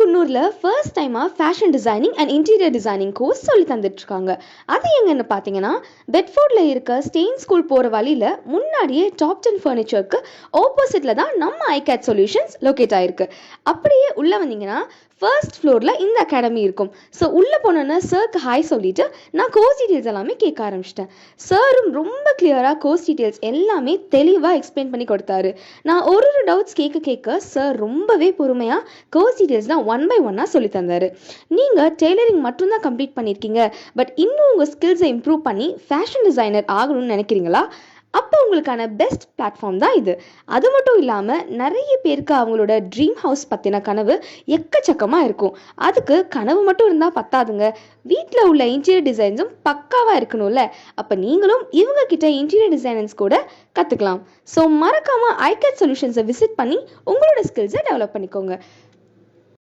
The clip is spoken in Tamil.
குன்னூரில் ஃபர்ஸ்ட் டைமாக fashion designing and interior designing course சொல்லி தந்துட்டுருக்காங்க. அது எங்கன்னு பார்த்தீங்கன்னா, பெட்ஃபோர்டில் இருக்க ஸ்டெயின் ஸ்கூல் போகிற வழியில் முன்னாடியே டாப் 10 ஃபர்னிச்சருக்கு ஆப்போசிட்டில் தான் நம்ம ஐகேட் சொல்யூஷன்ஸ் லொக்கேட் ஆகிருக்கு. அப்படியே உள்ளே வந்தீங்கன்னா ஃபர்ஸ்ட் ஃப்ளோரில் இந்த அகாடமி இருக்கும். ஸோ உள்ளே போனோன்னா சருக்கு ஹாய் சொல்லிவிட்டு நான் கோர்ஸ் டீட்டெயில்ஸ் எல்லாமே கேட்க ஆரம்பிச்சிட்டேன். சாரும் ரொம்ப கிளியராக கோர்ஸ் டீட்டெயில்ஸ் எல்லாமே தெளிவாக எக்ஸ்பிளைன் பண்ணி கொடுத்தாரு. நான் ஒரு டவுட்ஸ் கேட்க சார் ரொம்பவே பொறுமையாக கோர்ஸ் டீட்டெயில்ஸ்லாம் 1 by 1 சொல்லி தந்தார். நீங்கள் டெய்லரிங் மட்டும்தான் கம்ப்ளீட் பண்ணியிருக்கீங்க, பட் இன்னும் உங்கள் ஸ்கில்ஸை இம்ப்ரூவ் பண்ணி ஃபேஷன் டிசைனர் ஆகணும்னு நினைக்கிறீங்களா? அப்போ உங்களுக்கான பெஸ்ட் பிளாட்ஃபார்ம் தான் இது. அது மட்டும் இல்லாமல் நிறைய பேருக்கு அவங்களோட ட்ரீம் ஹவுஸ் பற்றின கனவு எக்கச்சக்கமாக இருக்கும். அதுக்கு கனவு மட்டும் இருந்தால் பத்தாதுங்க, வீட்டில் உள்ள இன்டீரியர் டிசைன்ஸும் பக்காவாக இருக்கணும்ல. அப்போ நீங்களும் இவங்க கிட்ட இன்டீரியர் டிசைனர்ஸ் கூட கற்றுக்கலாம். ஸோ மறக்காமல் ஐகேட் சொல்யூஷன்ஸை விசிட் பண்ணி உங்களோட ஸ்கில்ஸை டெவலப் பண்ணிக்கோங்க.